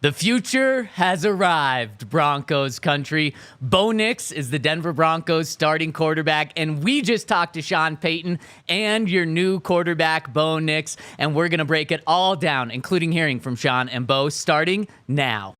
The future has arrived, Broncos Country. Bo Nix is the Denver Broncos starting quarterback, and we just talked to Sean Payton and your new quarterback, Bo Nix, and we're going to break it all down, including hearing from Sean and Bo, starting now.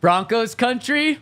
Broncos Country,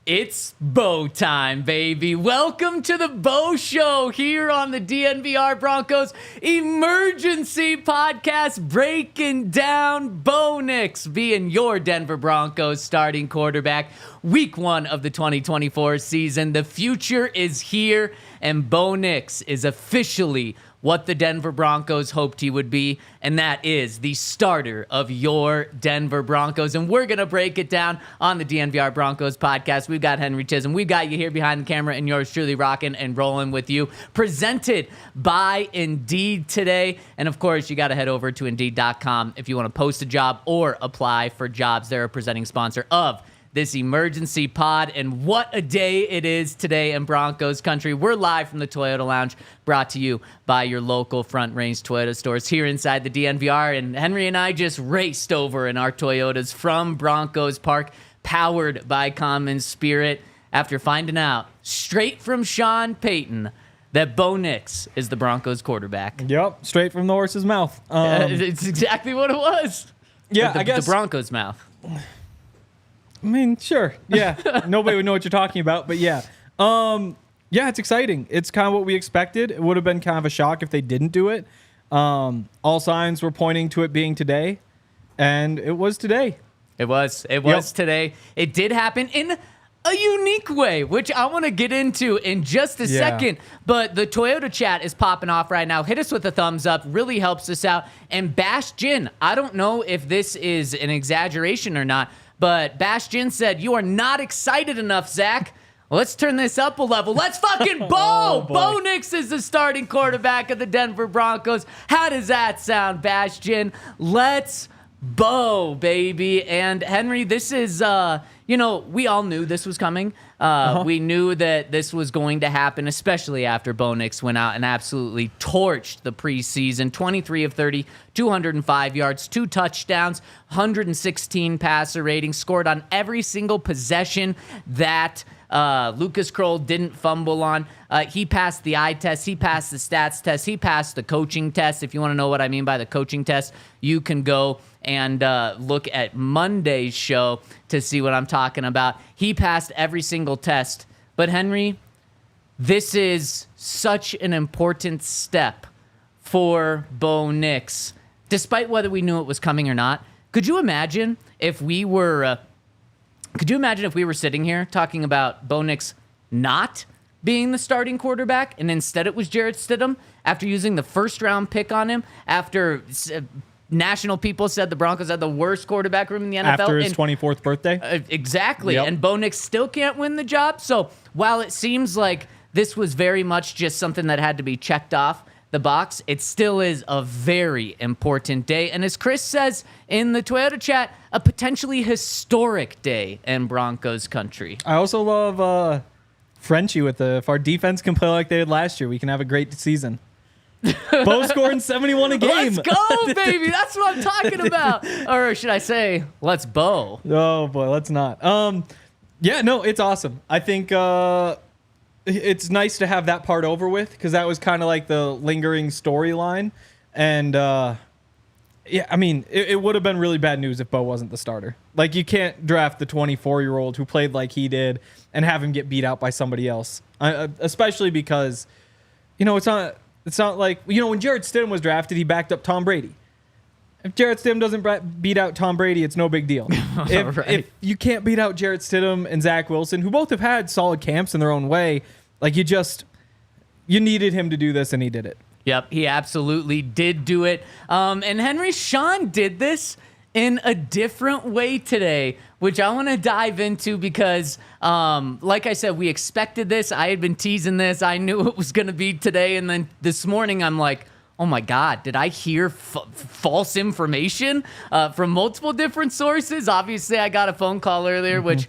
it's Bo time, baby. Welcome to the Bo Show here on the DNVR Broncos Emergency Podcast, breaking down Bo Nix being your Denver Broncos starting quarterback. Week 1 of the 2024 season. The future is here, and Bo Nix is officially what the Denver Broncos hoped he would be, and that is the starter of your Denver Broncos. And we're going to break it down on the DNVR Broncos podcast. We've got Henry Chisholm. We've got you here behind the camera, and yours truly rocking and rolling with you. Presented by Indeed today. And, of course, you got to head over to Indeed.com if you want to post a job or apply for jobs. They're a presenting sponsor of this emergency pod, and what a day it is today in Broncos Country. We're live from the Toyota Lounge, brought to you by your local Front Range Toyota stores here inside the DNVR, and Henry and I just raced over in our Toyotas from Broncos Park, powered by Common Spirit, after finding out straight from Sean Payton that Bo Nix is the Broncos quarterback. Yep, straight from the horse's mouth. It's exactly what it was. Yeah, I guess the Broncos' mouth. I mean, sure. Yeah. Nobody would know what you're talking about, but yeah. Yeah, it's exciting. It's kind of what we expected. It would have been kind of a shock if they didn't do it. All signs were pointing to it being today, and it was today. It was today. It did happen in a unique way, which I want to get into in just a second. But the Toyota chat is popping off right now. Hit us with a thumbs up. Really helps us out. And Bash Jin, I don't know if this is an exaggeration or not, but Bastion said, "You are not excited enough, Zach. Let's turn this up a level. Let's fucking Bo! Oh, Bo Nix is the starting quarterback of the Denver Broncos. How does that sound, Bastion? Let's Bo, baby." And Henry, this is, we all knew this was coming. We knew that this was going to happen, especially after Bo Nix went out and absolutely torched the preseason. 23 of 30, 205 yards, 2 touchdowns, 116 passer rating, scored on every single possession that Lucas Kroll didn't fumble on. He passed the eye test. He passed the stats test. He passed the coaching test. If you want to know what I mean by the coaching test, you can go and look at Monday's show to see what I'm talking about. He passed every single test. But Henry, this is such an important step for Bo Nix, despite whether we knew it was coming or not. Could you imagine if we were sitting here talking about Bo Nix not being the starting quarterback, and instead it was Jarrett Stidham after using the first-round pick on him, after national people said the Broncos had the worst quarterback room in the NFL. After his 24th birthday? Exactly. Yep. And Bo Nix still can't win the job. So while it seems like this was very much just something that had to be checked off the box, it still is a very important day. And as Chris says in the Toyota chat, a potentially historic day in Broncos Country. I also love Frenchie with if our defense can play like they did last year, we can have a great season. Bo scoring 71 a game. Let's go, baby. That's what I'm talking about. Or should I say, let's Bo. Oh, boy, let's not. Yeah, no, it's awesome. I think it's nice to have that part over with, because that was kind of like the lingering storyline. And, yeah, I mean, it would have been really bad news if Bo wasn't the starter. Like, you can't draft the 24-year-old who played like he did and have him get beat out by somebody else. Especially because, it's not like, when Jarrett Stidham was drafted, he backed up Tom Brady. If Jarrett Stidham doesn't beat out Tom Brady, it's no big deal. If you can't beat out Jarrett Stidham and Zach Wilson, who both have had solid camps in their own way, like you needed him to do this, and he did it. Yep, he absolutely did do it. And Henry, Sean did this in a different way today, which I want to dive into because, like I said, we expected this. I had been teasing this. I knew it was going to be today. And then this morning, I'm like, oh my God, did I hear false information from multiple different sources? Obviously, I got a phone call earlier, which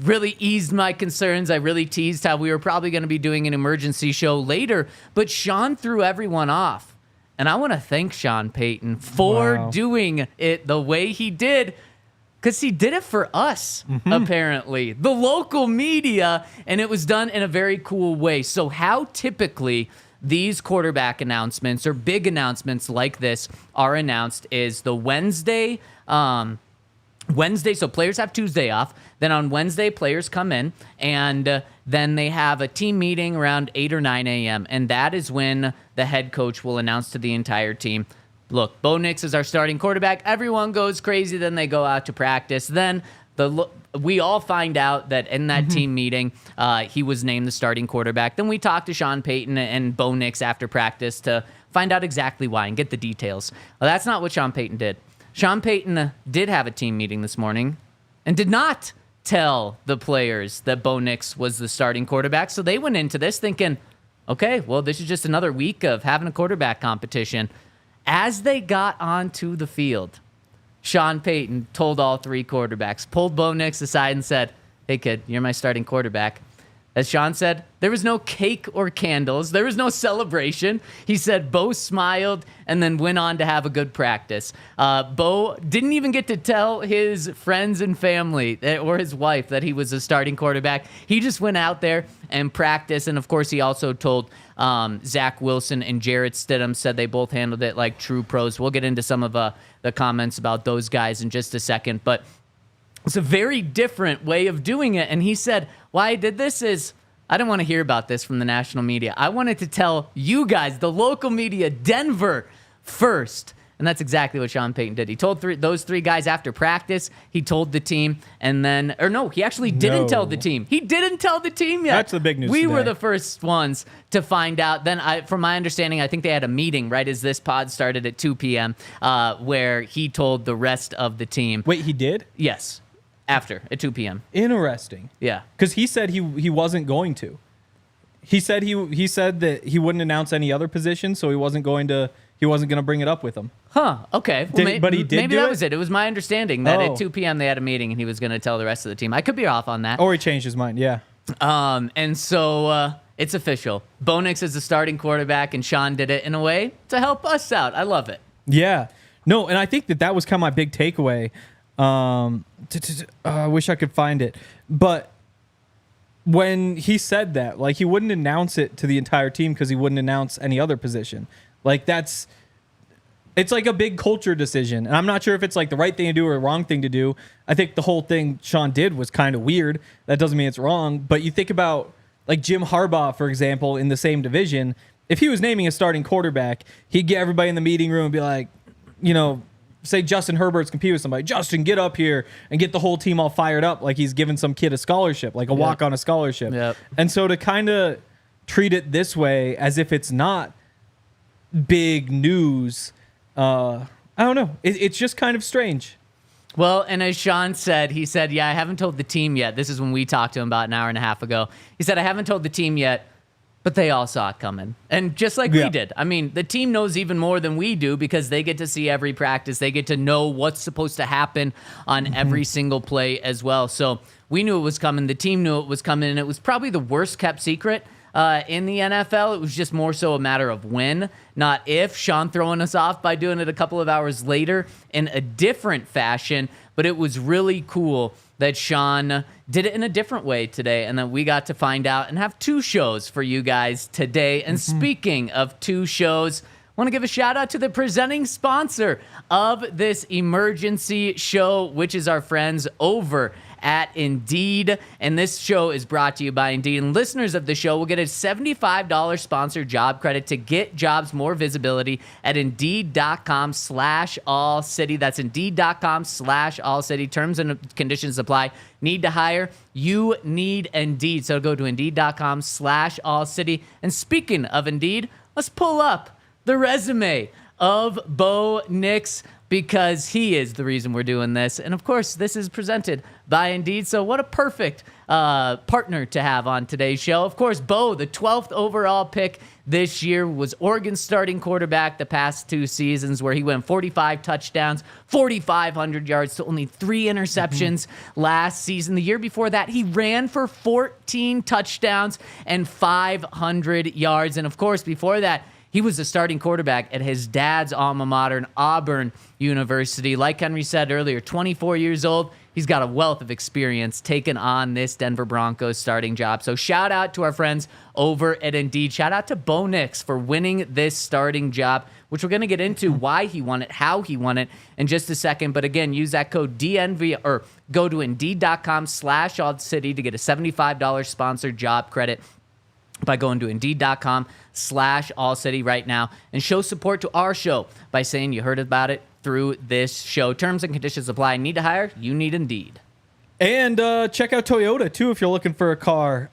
really eased my concerns. I really teased how we were probably going to be doing an emergency show later. But Sean threw everyone off. And I want to thank Sean Payton for doing it the way he did, because he did it for us, apparently, the local media, and it was done in a very cool way. So how typically these quarterback announcements or big announcements like this are announced is the Wednesday, so players have Tuesday off. Then on Wednesday, players come in, and then they have a team meeting around 8 or 9 a.m., and that is when the head coach will announce to the entire team, look, Bo Nix is our starting quarterback. Everyone goes crazy. Then they go out to practice. Then we all find out that in that team meeting, he was named the starting quarterback. Then we talk to Sean Payton and Bo Nix after practice to find out exactly why and get the details. Well, that's not what Sean Payton did. Sean Payton did have a team meeting this morning and did not tell the players that Bo Nix was the starting quarterback. So they went into this thinking, okay, well, this is just another week of having a quarterback competition. As they got onto the field, Sean Payton told all three quarterbacks, pulled Bo Nix aside and said, hey, kid, you're my starting quarterback. As Sean said, there was no cake or candles. There was no celebration. He said Bo smiled and then went on to have a good practice. Bo didn't even get to tell his friends and family or his wife that he was a starting quarterback. He just went out there and practiced. And, of course, he also told Zach Wilson and Jarrett Stidham, said they both handled it like true pros. We'll get into some of the comments about those guys in just a second. But it's a very different way of doing it. And he said, why I did this is I didn't want to hear about this from the national media. I wanted to tell you guys, the local media, Denver, first. And that's exactly what Sean Payton did. He told those three guys after practice. He told the team. And then, or no, he actually didn't tell the team. He didn't tell the team yet. That's the big news We today. were the first ones to find out. Then, from my understanding, I think they had a meeting right as this pod started at 2 p.m. Where he told the rest of the team. Wait, he did? Yes. After, at 2 p.m. Interesting. Yeah. Because he said he wasn't going to. He said that he wouldn't announce any other position, so he wasn't going to bring it up with them. Huh. Okay. Well, But he did maybe do that it? was it. It was my understanding that at 2 p.m. they had a meeting and he was going to tell the rest of the team. I could be off on that. Or he changed his mind, yeah. And so it's official. Bo Nix is the starting quarterback, and Sean did it in a way to help us out. I love it. Yeah. No, and I think that was kind of my big takeaway. I wish I could find it. But when he said that, like, he wouldn't announce it to the entire team because he wouldn't announce any other position. Like, it's like a big culture decision. And I'm not sure if it's like the right thing to do or the wrong thing to do. I think the whole thing Sean did was kind of weird. That doesn't mean it's wrong. But you think about, like, Jim Harbaugh, for example, in the same division. If he was naming a starting quarterback, he'd get everybody in the meeting room and be like, say Justin Herbert's compete with somebody. Justin, get up here, and get the whole team all fired up like he's giving some kid a scholarship, like a walk on a scholarship. Yep. And so to kind of treat it this way as if it's not big news, I don't know. It's just kind of strange. Well, and as Sean said, he said, yeah, I haven't told the team yet. This is when we talked to him about an hour and a half ago. He said, I haven't told the team yet, but they all saw it coming. And just like we did. I mean, the team knows even more than we do because they get to see every practice. They get to know what's supposed to happen on every single play as well. So we knew it was coming. The team knew it was coming. And it was probably the worst kept secret in the NFL. It was just more so a matter of when, not if. Sean throwing us off by doing it a couple of hours later in a different fashion. But it was really cool that Sean did it in a different way today, and that we got to find out and have two shows for you guys today. And speaking of two shows, I want to give a shout out to the presenting sponsor of this emergency show, which is our friends over at Indeed. And this show is brought to you by Indeed. And listeners of the show will get a $75 sponsored job credit to get jobs more visibility at Indeed.com/all-city. That's Indeed.com/all-city. Terms and conditions apply. Need to hire? You need Indeed. So go to Indeed.com/all-city. And speaking of Indeed, let's pull up the resume of Bo Nix. because he is the reason we're doing this. And of course, this is presented by Indeed. So what a perfect partner to have on today's show. Of course, Bo, the 12th overall pick this year, was Oregon's starting quarterback the past 2 seasons, where he went 45 touchdowns, 4,500 yards to only 3 interceptions last season. The year before that, he ran for 14 touchdowns and 500 yards. And of course, before that, he was the starting quarterback at his dad's alma mater, Auburn University. Like Henry said earlier, 24 years old. He's got a wealth of experience taking on this Denver Broncos starting job. So shout out to our friends over at Indeed. Shout out to Bo Nix for winning this starting job, which we're going to get into why he won it, how he won it in just a second. But again, use that code DNV or go to Indeed.com/AllCity to get a $75 sponsored job credit by going to Indeed.com/AllCity right now and show support to our show by saying you heard about it through this show. Terms and conditions apply. Need to hire? You need Indeed. And check out Toyota, too, if you're looking for a car.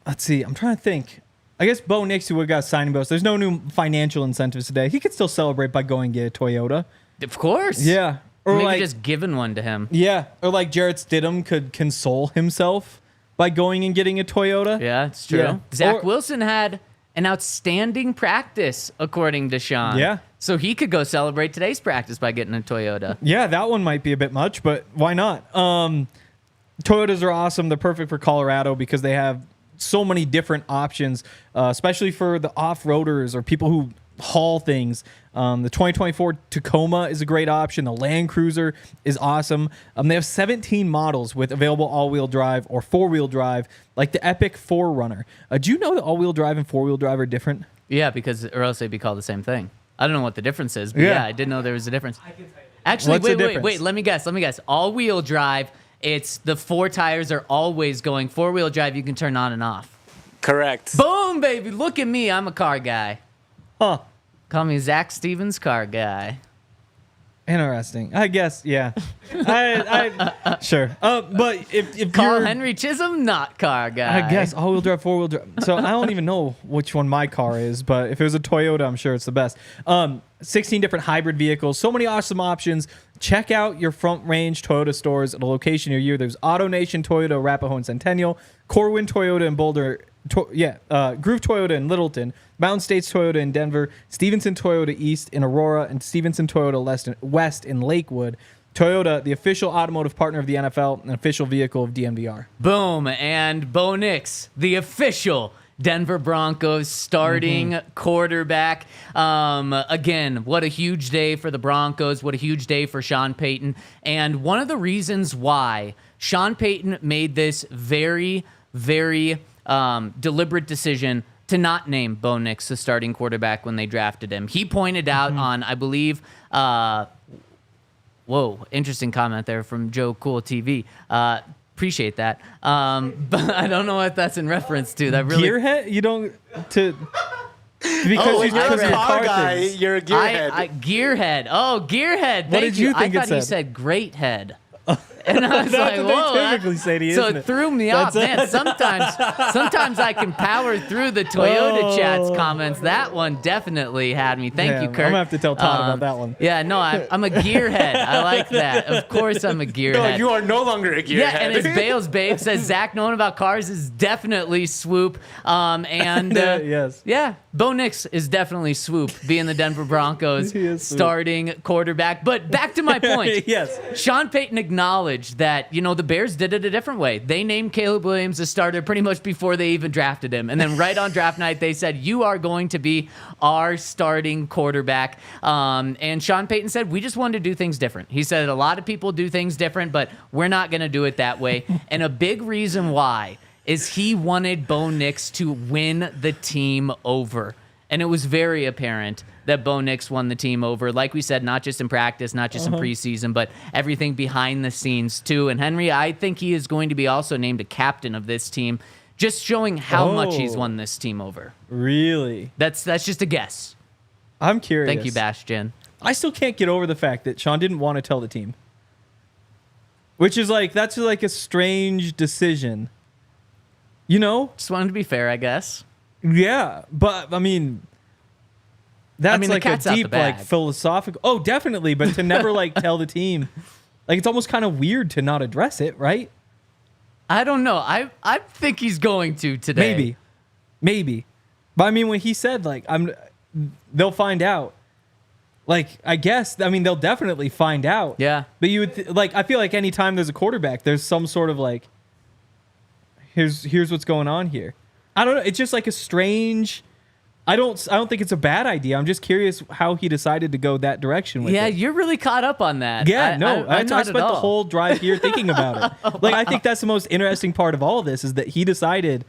Let's see. I'm trying to think. I guess Bo Nix, who got a signing bonus. There's no new financial incentives today. He could still celebrate by going and get a Toyota. Of course. Yeah. Or maybe like, just giving one to him. Yeah. Or like Jarrett Stidham could console himself by going and getting a Toyota. Yeah, it's true. Yeah. Zach Wilson had an outstanding practice, according to Sean. Yeah. So he could go celebrate today's practice by getting a Toyota. Yeah, that one might be a bit much, but why not? Toyotas are awesome. They're perfect for Colorado because they have so many different options, especially for the off-roaders or people who haul things. The 2024 Tacoma is a great option. The Land Cruiser is awesome. They have 17 models with available all-wheel drive or four-wheel drive, like the Epic 4Runner. Do you know that all-wheel drive and four-wheel drive are different? Yeah, because or else they'd be called the same thing. I don't know what the difference is, but yeah I didn't know there was a difference. Actually, wait. Let me guess. All-wheel drive, it's the 4 tires are always going. Four-wheel drive, you can turn on and off. Correct. Boom, baby. Look at me. I'm a car guy. Huh. Call me Zach Stevens, car guy. Interesting. I guess, yeah. Sure. But if Call you're, Henry Chisholm, not car guy. I guess all-wheel drive, four-wheel drive. So I don't even know which one my car is, but if it was a Toyota, I'm sure it's the best. 16 different hybrid vehicles, so many awesome options. Check out your Front Range Toyota stores at a location near you. There's AutoNation Toyota, Arapahoe and Centennial, Corwin Toyota in Boulder, Groove Toyota in Littleton, Mountain States Toyota in Denver, Stevenson Toyota East in Aurora, and Stevenson Toyota West in Lakewood. Toyota, the official automotive partner of the NFL and official vehicle of DNVR. Boom. And Bo Nix, the official Denver Broncos starting quarterback. Again, what a huge day for the Broncos. What a huge day for Sean Payton. And one of the reasons why Sean Payton made this very, very deliberate decision to not name Bo Nix the starting quarterback when they drafted him. He pointed out on, I believe, interesting comment there from Joe Cool TV. Appreciate that. But I don't know what that's in reference to. That really Gearhead? You don't because You're a car guy. things. You're a gearhead. Gearhead. Oh, Gearhead. Thank What did you think I it thought said? you said great head. And I was That's like, what whoa. they typically say to you, So isn't it it? threw me off. Man, sometimes I can power through the Toyota Chats comments. That one definitely had me. Thank you, Kurt. I'm going to have to tell Todd about that one. Yeah, no, I'm a gearhead. I like that. Of course I'm a gearhead. No, you are no longer a gearhead. Yeah, and as Bales Babe says, Zach knowing about cars is definitely swoop. Yes. Yeah, Bo Nix is definitely swoop, being the Denver Broncos He is swoop. starting quarterback. But back to my point. Yes. Sean Payton acknowledged that, the Bears did it a different way. They named Caleb Williams a starter pretty much before they even drafted him. And then right on draft night, they said, you are going to be our starting quarterback. And Sean Payton said, we just wanted to do things different. He said, a lot of people do things different, but we're not going to do it that way. And a big reason why is he wanted Bo Nix to win the team over. And it was very apparent that Bo Nix won the team over. Like we said, not just in practice, not just in preseason, but everything behind the scenes too. And Henry, I think he is going to be also named a captain of this team, just showing how much he's won this team over. Really? That's just a guess. I'm curious. Thank you, Bastian. I still can't get over the fact that Sean didn't want to tell the team. Which is that's a strange decision. Just wanted to be fair, I guess. Yeah, but I mean, That's I mean, like the a cat's out the deep, like bag. philosophical. Oh, definitely. But to never like tell the team, like it's almost kind of weird to not address it, right? I don't know. I think he's going to today. Maybe. But I mean, when he said like they'll find out. Like, I guess, I mean, they'll definitely find out. Yeah. But you would, like, I feel like anytime there's a quarterback, there's some sort of, like, here's what's going on here. I don't know. It's just, like, a strange, I don't think it's a bad idea. I'm just curious how he decided to go that direction with it. Yeah, you're really caught up on that. Yeah, I not spent at all. the whole drive here thinking about it. Like, I think that's the most interesting part of all of this is that he decided,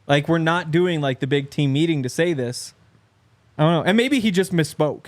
like, we're not doing, like, the big team meeting to say this. I don't know. And maybe he just misspoke.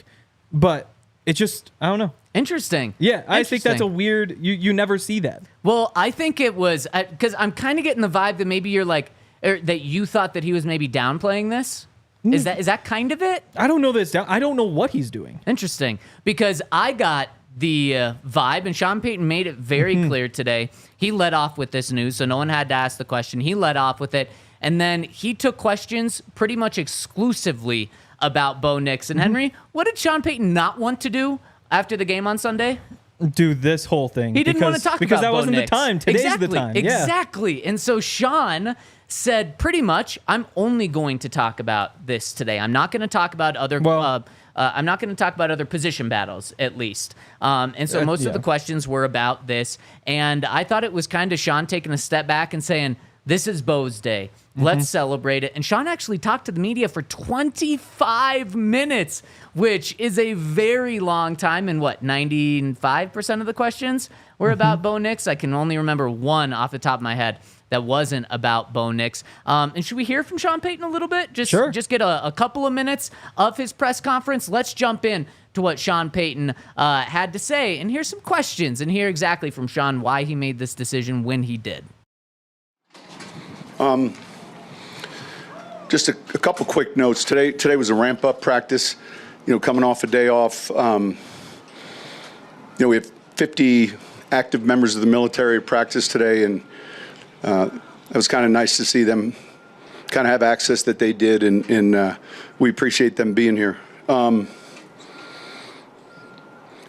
But it just, I don't know. Interesting. Yeah, I think that's a Interesting. weird, you never see that. Well, I think it was, because I'm kind of getting the vibe that maybe you're like, or that you thought that he was maybe downplaying this. Is that kind of it? I don't know this down. I don't know what he's doing. Interesting. Because I got the vibe, and Sean Payton made it very clear today. He led off with this news, so no one had to ask the question. He led off with it, and then he took questions pretty much exclusively about Bo Nix. And Henry, what did Sean Payton not want to do after the game on Sunday? Do this whole thing. He didn't want to talk because about that Bo wasn't Nix. the time. Today's exactly, the time. Exactly. And so Sean said pretty much, I'm only going to talk about this today. I'm not going to talk about other I'm not going to talk about other position battles, at least. And so most of the questions were about this. And I thought it was kind of Sean taking a step back and saying, this is Bo's day. Let's celebrate it. And Sean actually talked to the media for 25 minutes, which is a very long time. And 95% of the questions were about Bo Nix. I can only remember one off the top of my head that wasn't about Bo Nix. And should we hear from Sean Payton a little bit? Sure. Just get a couple of minutes of his press conference. Let's jump in to what Sean Payton had to say. And here's some questions and hear exactly from Sean why he made this decision when he did. Just a couple quick notes. Today was a ramp-up practice, coming off a day off. We have 50 active members of the military at practice today, and it was kind of nice to see them kind of have access that they did, and we appreciate them being here. Want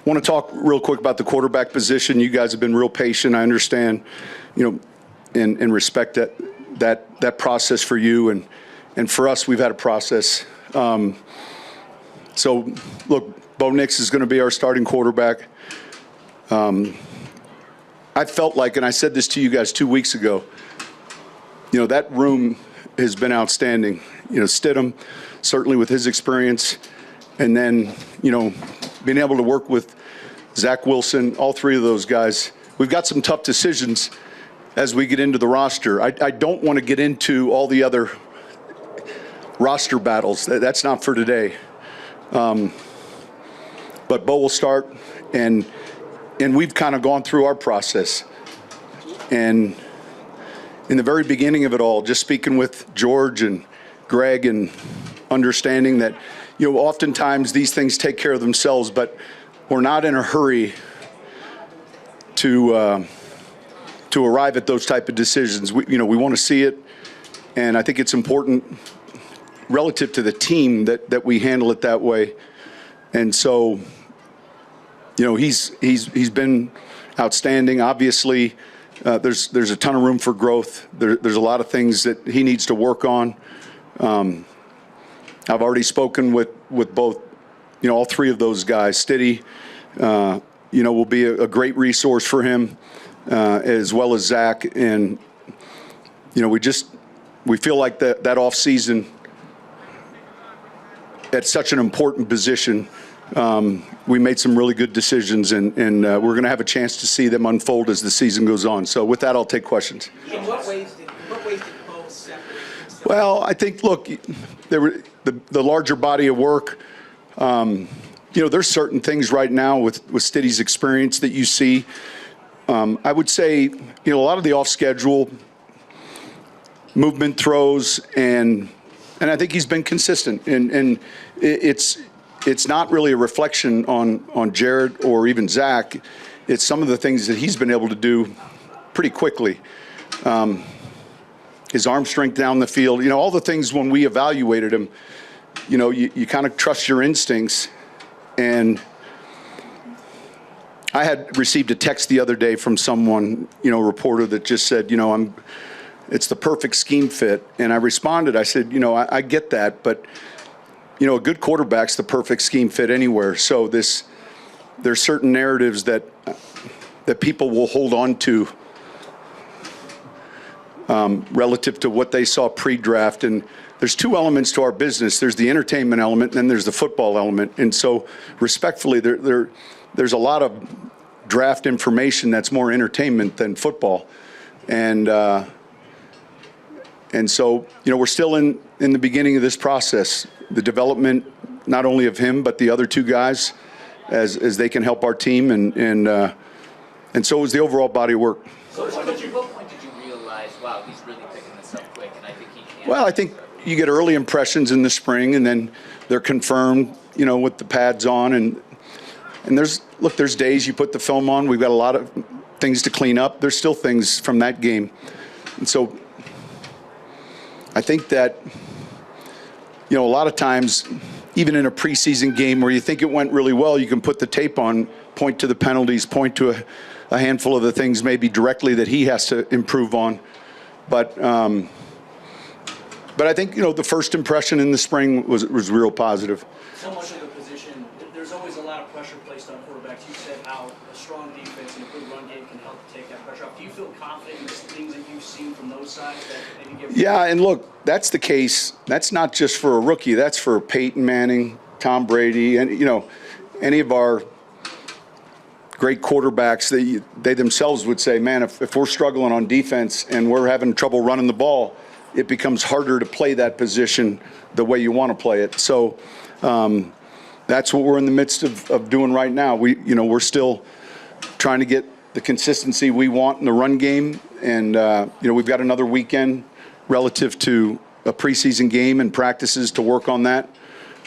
to talk real quick about the quarterback position. You guys have been real patient. I understand, and respect that process for you, and for us, we've had a process. So, look, Bo Nix is going to be our starting quarterback. I felt like, and I said this to you guys 2 weeks ago, that room has been outstanding. Stidham, certainly with his experience, and then, being able to work with Zach Wilson, all three of those guys. We've got some tough decisions as we get into the roster. I don't want to get into all the other roster battles. That's not for today. But Bo will start, and we've kind of gone through our process. And in the very beginning of it all, just speaking with George and Greg and understanding that, oftentimes these things take care of themselves, but we're not in a hurry to arrive at those type of decisions. We want to see it, and I think it's important relative to the team that we handle it that way. And so, he's been outstanding. Obviously, there's a ton of room for growth. There's a lot of things that he needs to work on. I've already spoken with both, all three of those guys. Stiddy, will be a great resource for him, as well as Zach. And, we feel like that off season at such an important position, we made some really good decisions, and we're going to have a chance to see them unfold as the season goes on. So with that, I'll take questions. In what ways did Bo separate himself? Well, I think, look, there were the larger body of work. There's certain things right now with Stiddy's experience that you see. I would say, a lot of the off-schedule movement throws, and I think he's been consistent. And it's not really a reflection on Jarrett or even Zach. It's some of the things that he's been able to do pretty quickly. His arm strength down the field, all the things when we evaluated him, you kind of trust your instincts. And I had received a text the other day from someone, a reporter that just said, it's the perfect scheme fit. And I responded, I said, I get that, but, a good quarterback's the perfect scheme fit anywhere. So there's certain narratives that people will hold on to relative to what they saw pre-draft. And there's two elements to our business. There's the entertainment element, and then there's the football element. And so respectfully, there's a lot of draft information that's more entertainment than football. And so, we're still in the beginning of this process. The development, not only of him, but the other two guys, as they can help our team, and so is the overall body of work. So at what point did you realize, wow, he's really picking this up quick, and I think he can? Well, I think you get early impressions in the spring, and then they're confirmed, with the pads on, and there's days you put the film on. We've got a lot of things to clean up. There's still things from that game, and so I think that, a lot of times, even in a preseason game where you think it went really well, you can put the tape on, point to the penalties, point to a handful of the things maybe directly that he has to improve on. But I think, the first impression in the spring was real positive. So much of the position, there's always a lot of pressure placed on quarterbacks. You said how a strong defense and a good run game can help take that pressure off. Do you feel confident in the things that you've seen from those sides that maybe give you? Yeah, and look, that's the case. That's not just for a rookie. That's for Peyton Manning, Tom Brady, and, any of our great quarterbacks. They themselves would say, man, if we're struggling on defense and we're having trouble running the ball, it becomes harder to play that position the way you want to play it. So that's what we're in the midst of doing right now. We're still trying to get the consistency we want in the run game. And, we've got another weekend relative to a preseason game and practices to work on that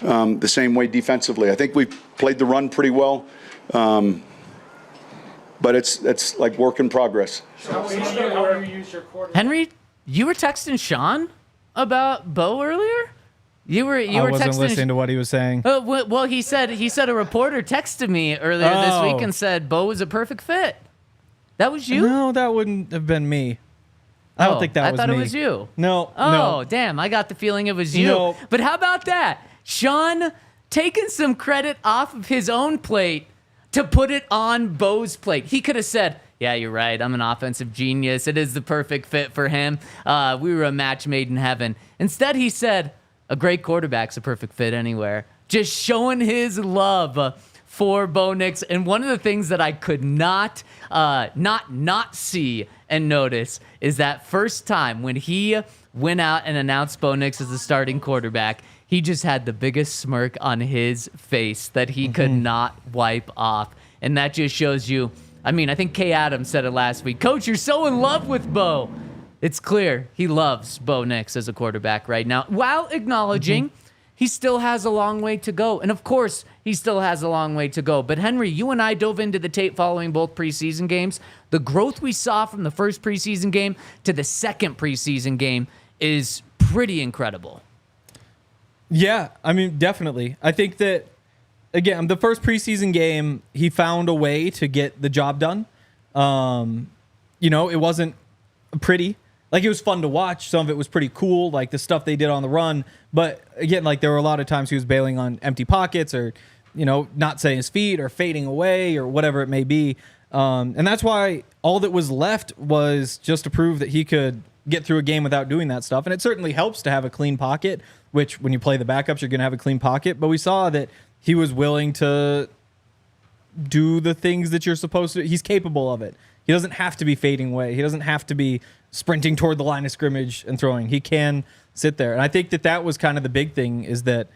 the same way defensively. I think we've played the run pretty well, but it's like work in progress. Henry, you were texting Sean about Bo earlier? You were I wasn't texting listening to what he was saying. Well, he said a reporter texted me earlier this week and said Bo was a perfect fit. That was you? No, that wouldn't have been me. I don't think that was me. I thought it was you. No. Oh, damn. I got the feeling it was you. No. But how about that? Sean taking some credit off of his own plate to put it on Bo's plate. He could have said, yeah, you're right. I'm an offensive genius. It is the perfect fit for him. We were a match made in heaven. Instead, he said, a great quarterback's a perfect fit anywhere. Just showing his love for Bo Nix. And one of the things that I could not see and notice is that first time when he went out and announced Bo Nix as the starting quarterback, he just had the biggest smirk on his face that he could not wipe off. And that just shows you, I think Kay Adams said it last week, Coach, you're so in love with Bo. It's clear he loves Bo Nix as a quarterback right now, while acknowledging he still has a long way to go. And of course, he still has a long way to go. But Henry, you and I dove into the tape following both preseason games. The growth we saw from the first preseason game to the second preseason game is pretty incredible. Yeah, definitely. I think that, again, the first preseason game, he found a way to get the job done. It wasn't pretty. Like, it was fun to watch. Some of it was pretty cool, like the stuff they did on the run. But again, there were a lot of times he was bailing on empty pockets or, not setting his feet or fading away or whatever it may be. And that's why all that was left was just to prove that he could get through a game without doing that stuff. And it certainly helps to have a clean pocket, which when you play the backups, you're going to have a clean pocket. But we saw that he was willing to do the things that you're supposed to. He's capable of it. He doesn't have to be fading away. He doesn't have to be sprinting toward the line of scrimmage and throwing. He can sit there. And I think that was kind of the big thing, is that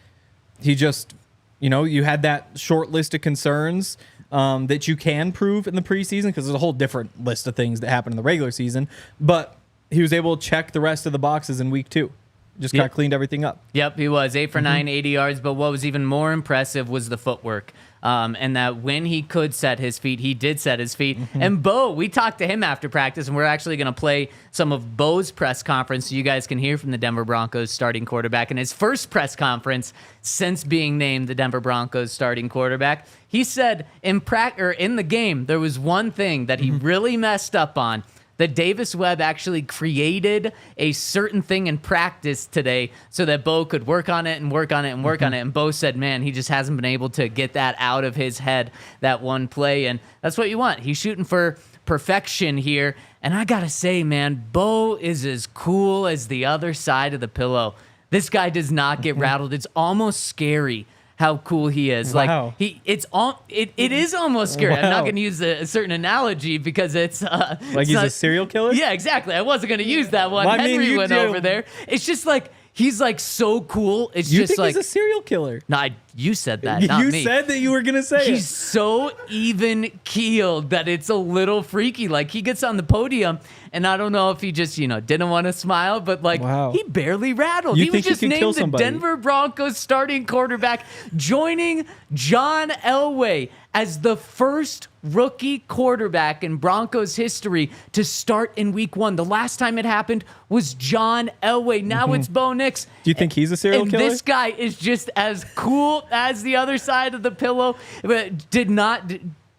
he just, you had that short list of concerns that you can prove in the preseason, because there's a whole different list of things that happen in the regular season. But he was able to check the rest of the boxes in week 2. Just kind of cleaned everything up. Yep, he was 8 for 9, 80 yards. But what was even more impressive was the footwork. And that when he could set his feet, he did set his feet. And Bo, we talked to him after practice, and we're actually going to play some of Bo's press conference so you guys can hear from the Denver Broncos starting quarterback. In his first press conference since being named the Denver Broncos starting quarterback, he said in the game, there was one thing that he really messed up on. That Davis Webb actually created a certain thing in practice today so that Bo could work on it and work on it and work on it. And Bo said, man, he just hasn't been able to get that out of his head, that one play. And that's what you want. He's shooting for perfection here. And I got to say, man, Bo is as cool as the other side of the pillow. This guy does not get rattled. It's almost scary how cool he is. Wow. Like it is almost scary. Wow. I'm not going to use a certain analogy because it's Like he's a serial killer? Yeah, exactly. I wasn't going to use that one. Well, I mean, Henry you went do. over there. It's just like he's like so cool. It's You just think like he's a serial killer? no, you said that, not You me. said that you were going to say He's it. so even keeled that it's a little freaky. Like he gets on the podium, and I don't know if he just didn't want to smile, but like Wow. he barely rattled. You He was think he just could kill named the somebody? Denver Broncos starting quarterback, joining John Elway as the first rookie quarterback in Broncos history to start in week 1. The last time it happened was John Elway. Now it's Bo Nix. Do you think he's a serial And killer? this guy is just as cool as the other side of the pillow, but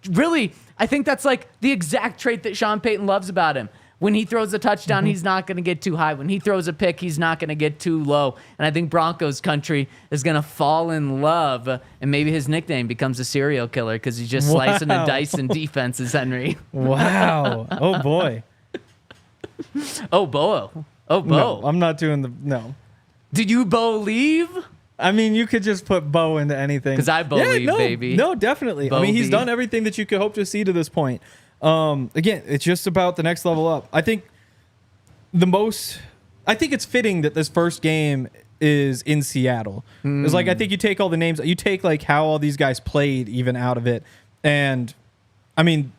really, I think that's like the exact trait that Sean Payton loves about him. When he throws a touchdown, he's not going to get too high. When he throws a pick, he's not going to get too low. And I think Broncos Country is going to fall in love, and maybe his nickname becomes a serial killer because he's just slicing the Wow. dice in defenses, Henry. Wow. Oh, boy. Oh, Bo. Oh, Bo. No, I'm not doing no. Did you Bo leave? I mean, you could just put Bo into anything. 'Cause I believe, no, baby. No, definitely. I mean, he's Bo-B. done everything that you could hope to see to this point. Again, it's just about the next level up. I think it's fitting that this first game is in Seattle. It's like, I think you take all the names, you take like how all these guys played even out of it. And I mean,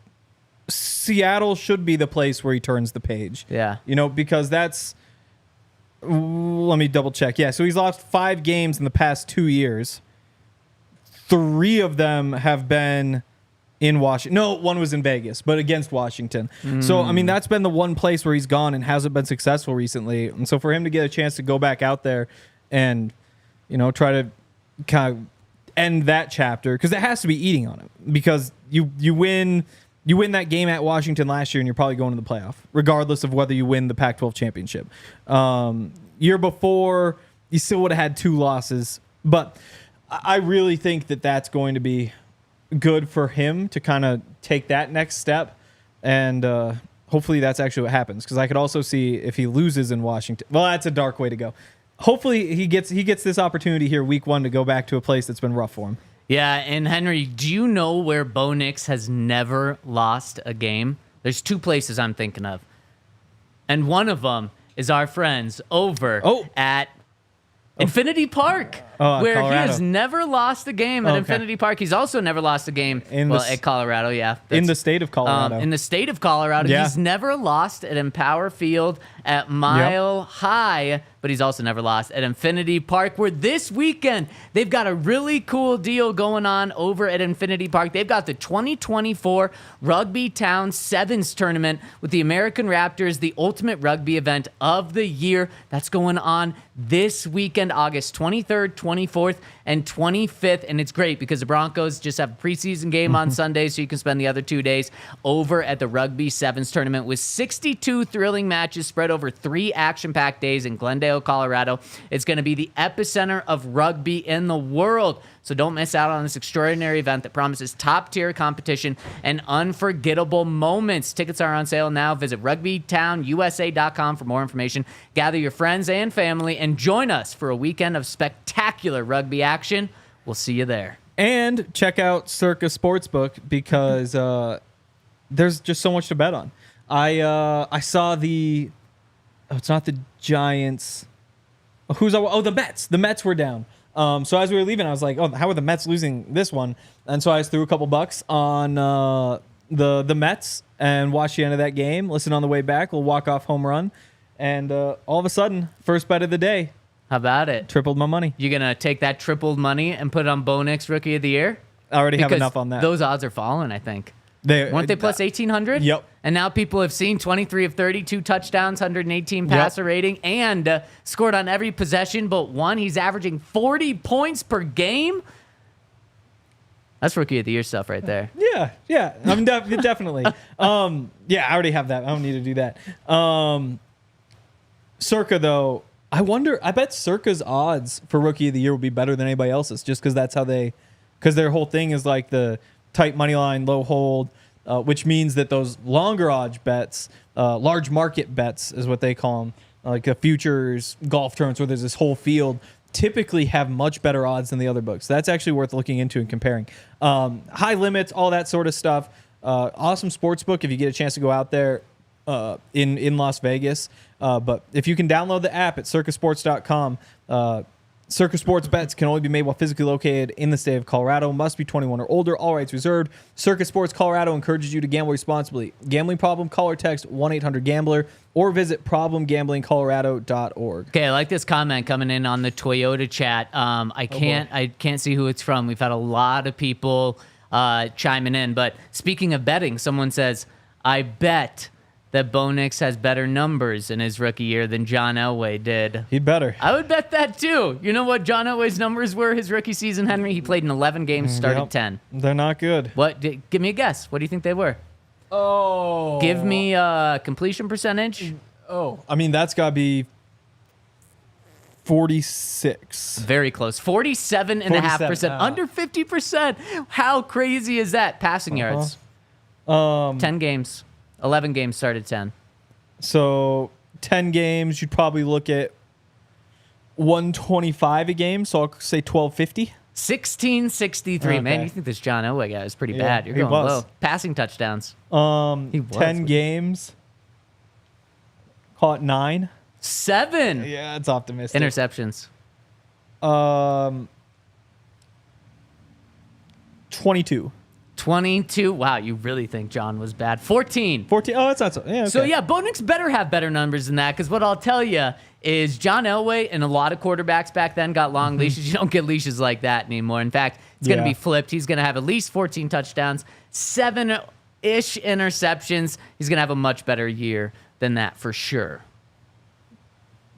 Seattle should be the place where he turns the page. Yeah. Because that's, let me double check. Yeah. So he's lost 5 games in the past 2 years. 3 of them have been in Washington. No, 1 was in Vegas, but against Washington. So, I mean, that's been the one place where he's gone and hasn't been successful recently. And so for him to get a chance to go back out there and, try to kind of end that chapter, because it has to be eating on him, because you win that game at Washington last year and you're probably going to the playoff, regardless of whether you win the Pac-12 championship. Year before, you still would have had 2 losses. But I really think that that's going to be good for him to kind of take that next step, and hopefully that's actually what happens, because I could also see if he loses in Washington. Well, that's a dark way to go. Hopefully he gets this opportunity here week 1 to go back to a place that's been rough for him. Yeah, and Henry, do you know where Bo Nix has never lost a game? There's 2 places I'm thinking of, and one of them is our friends over at Infinity Park, where Colorado. he has never lost a game at Okay. Infinity Park. He's also never lost a game at Colorado, yeah. In the state of Colorado. In the state of Colorado. Yeah. He's never lost at Empower Field at Mile High, but he's also never lost at Infinity Park, where this weekend they've got a really cool deal going on over at Infinity Park. They've got the 2024 Rugby Town Sevens Tournament with the American Raptors, the ultimate rugby event of the year. That's going on this weekend, August 23rd, 24th, and 25th. And it's great because the Broncos just have a preseason game on Sunday, so you can spend the other 2 days over at the Rugby Sevens Tournament with 62 thrilling matches spread over 3 action-packed days in Glendale, Colorado. It's going to be the epicenter of rugby in the world. So don't miss out on this extraordinary event that promises top-tier competition and unforgettable moments. Tickets are on sale now. Visit rugbytownusa.com for more information. Gather your friends and family and join us for a weekend of spectacular rugby action. We'll see you there. And check out Circa Sportsbook, because there's just so much to bet on. I saw it's not the Giants. The Mets. The Mets were down. So as we were leaving, I was like, how are the Mets losing this one? And so I just threw a couple bucks on the Mets and watched the end of that game. Listen on the way back. We'll walk off home run. And all of a sudden, first bet of the day, How about it? Tripled my money. You going to take that tripled money and put it on Bo Nix Rookie of the Year? I already have Because enough on that. those odds are falling, I think. Weren't they plus 1,800? Yep. And now people have seen 23 of 32 touchdowns, 118 passer rating, and scored on every possession but one. He's averaging 40 points per game. That's Rookie of the Year stuff right there. Yeah. I'm definitely. Yeah, I already have that. I don't need to do that. Circa, though, I bet Circa's odds for Rookie of the Year will be better than anybody else's just because that's how because their whole thing is like the tight money line, low hold, which means that those longer odds bets, large market bets is what they call them, like the futures, golf tournaments where there's this whole field, typically have much better odds than the other books. That's actually worth looking into and comparing. High limits, all that sort of stuff. Awesome sports book if you get a chance to go out there in Las Vegas. But if you can download the app at circasports.com, Circa Sports bets can only be made while physically located in the state of Colorado. Must be 21 or older. All rights reserved. Circa Sports Colorado encourages you to gamble responsibly. Gambling problem? Call or text 1-800-GAMBLER or visit problemgamblingcolorado.org. Okay, I like this comment coming in on the Toyota chat. I can't see who it's from. We've had a lot of people chiming in. But speaking of betting, someone says, I bet that Bo Nix has better numbers in his rookie year than John Elway did. He'd better. I would bet that too. You know what John Elway's numbers were his rookie season, Henry? He played in 11 games, started 10. They're not good. Give me a guess. What do you think they were? Oh. Give me completion percentage. Oh. I mean, that's got to be 46. Very close. 47.5%. 47, Under 50%. How crazy is that? Passing yards. 10 games. 11 games started 10. So 10 games, you'd probably look at 125 a game. So I'll say 1250. 1663. Okay. Man, you think this John Elway guy is pretty bad. You're he going was. low. Passing touchdowns. He was. 10 games. Call it 9. 7. Yeah, it's optimistic. Interceptions. 22. 22. Wow, you really think John was bad. 14. 14. Oh, that's not so. Yeah, okay. So, yeah, Bo Nix better have better numbers than that because what I'll tell you is John Elway and a lot of quarterbacks back then got long leashes. You don't get leashes like that anymore. In fact, it's going to be flipped. He's going to have at least 14 touchdowns, 7-ish interceptions. He's going to have a much better year than that for sure.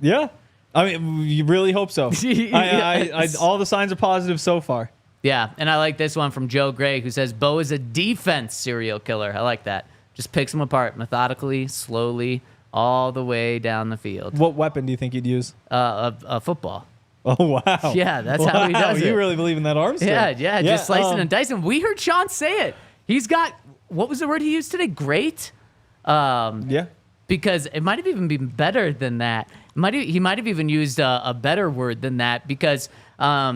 Yeah. I mean, you really hope so. Yes. All the signs are positive so far. Yeah, and I like this one from Joe Gray, who says, Bo is a defense serial killer. I like that. Just picks them apart methodically, slowly, all the way down the field. What weapon do you think he'd use? A football. Oh, wow. Yeah, that's how he does it. You really believe in that arm strength. Yeah, just slicing and dicing. We heard Sean say it. He's got, what was the word he used today? Great? Yeah. Because it might have even been better than that. He might have even used a better word than that because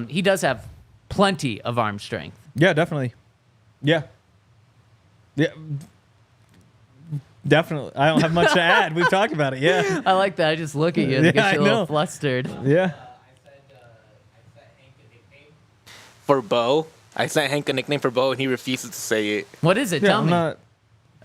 he does have plenty of arm strength. Yeah, definitely. Yeah. Definitely. I don't have much to add. We've talked about it. Yeah. I like that. I just look at you and get you a little flustered. Yeah. For Bo, I sent Hank a nickname for Bo, and he refuses to say it. What is it? Tell me. Or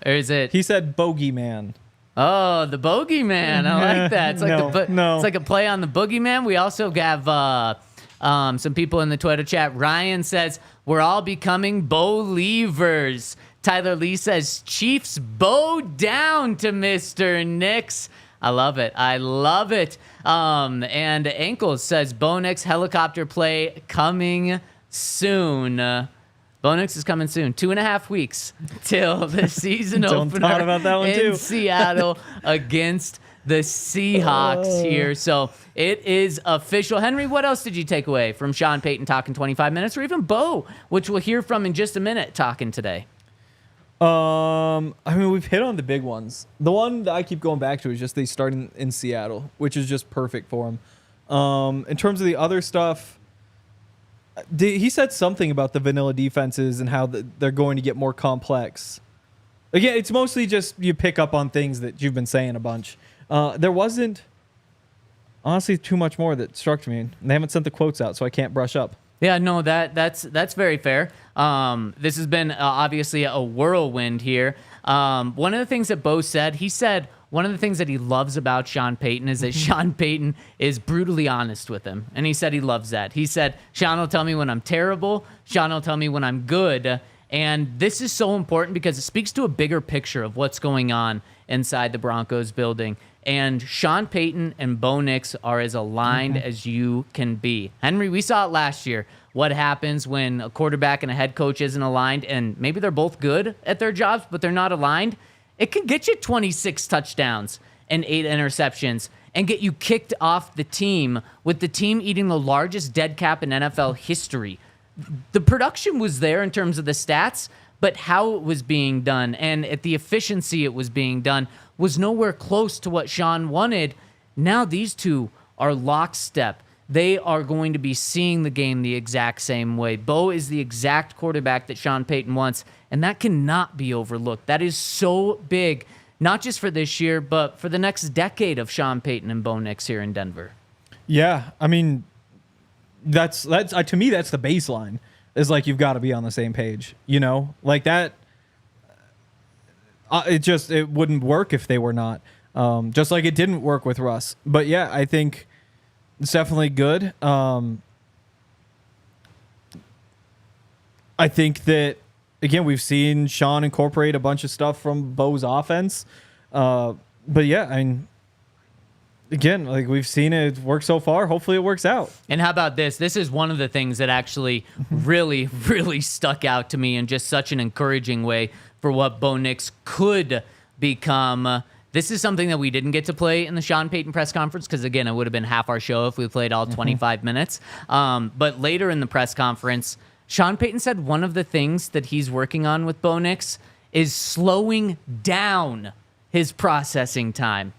is it? He said Bogeyman. Oh, the Bogeyman. I like that. It's like it's like a play on the Boogeyman. We also have some people in the Twitter chat. Ryan says we're all becoming Bo-leavers. Tyler Lee says Chiefs bow down to Mr. Nix. I love it. I love it. And Ankles says Bo Nix helicopter play coming soon. Bo Nix is coming soon. 2.5 weeks till the season opener about that one in too. Seattle against the Seahawks here. So it is official. Henry, what else did you take away from Sean Payton talking 25 minutes, or even Bo, which we'll hear from in just a minute, talking today? I mean, we've hit on the big ones. The one that I keep going back to is just they start in Seattle, which is just perfect for him. In terms of the other stuff, he said something about the vanilla defenses and how they're going to get more complex. Again, it's mostly just you pick up on things that you've been saying a bunch. There wasn't, honestly, too much more that struck me. They haven't sent the quotes out, so I can't brush up. Yeah, no, that's very fair. This has been obviously a whirlwind here. One of the things that Bo said, he said one of the things that he loves about Sean Payton is that Sean Payton is brutally honest with him. And he said he loves that. He said, Sean will tell me when I'm terrible. Sean will tell me when I'm good. And this is so important because it speaks to a bigger picture of what's going on inside the Broncos building. And Sean Payton and Bo Nix are as aligned as you can be. Henry, we saw it last year. What happens when a quarterback and a head coach isn't aligned, and maybe they're both good at their jobs, but they're not aligned? It can get you 26 touchdowns and 8 interceptions and get you kicked off the team, with the team eating the largest dead cap in NFL history. The production was there in terms of the stats, but how it was being done and at the efficiency it was being done was nowhere close to what Sean wanted. Now these two are lockstep. They are going to be seeing the game the exact same way. Bo is the exact quarterback that Sean Payton wants, and that cannot be overlooked. That is so big, not just for this year, but for the next decade of Sean Payton and Bo Nix here in Denver. Yeah, I mean, that's to me, that's the baseline. Is like, you've got to be on the same page, you know, like that. It wouldn't work if they were not. Just like it didn't work with Russ. But yeah, I think it's definitely good. I think that, again, we've seen Sean incorporate a bunch of stuff from Bo's offense. But yeah, I mean, again, like, we've seen it work so far. Hopefully it works out. And how about this? This is one of the things that actually really, really stuck out to me in just such an encouraging way for what Bo Nix could become. This is something that we didn't get to play in the Sean Payton press conference because, again, it would have been half our show if we played all 25 minutes. But later in the press conference, Sean Payton said one of the things that he's working on with Bo Nix is slowing down his processing time.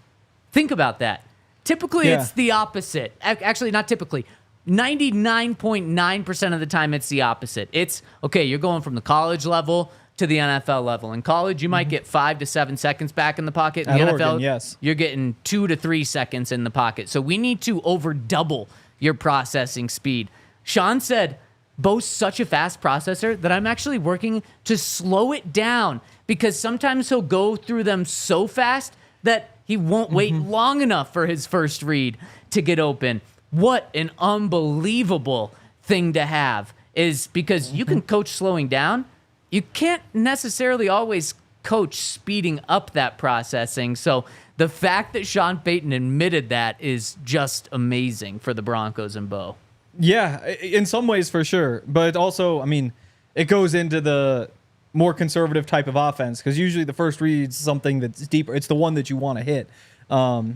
Think about that. Typically, it's the opposite. Actually, not typically. 99.9% of the time, it's the opposite. It's, okay, you're going from the college level to the NFL level. In college, you might get 5 to 7 seconds back in the pocket. In the NFL, Oregon, yes, you're getting 2 to 3 seconds in the pocket. So we need to over double your processing speed. Sean said, Bo's such a fast processor that I'm actually working to slow it down because sometimes he'll go through them so fast that he won't wait long enough for his first read to get open. What an unbelievable thing to have, is because you can coach slowing down. You can't necessarily always coach speeding up that processing. So the fact that Sean Payton admitted that is just amazing for the Broncos and Bo. Yeah, in some ways for sure. But also, I mean, it goes into the more conservative type of offense because usually the first read's something that's deeper. It's the one that you want to hit. I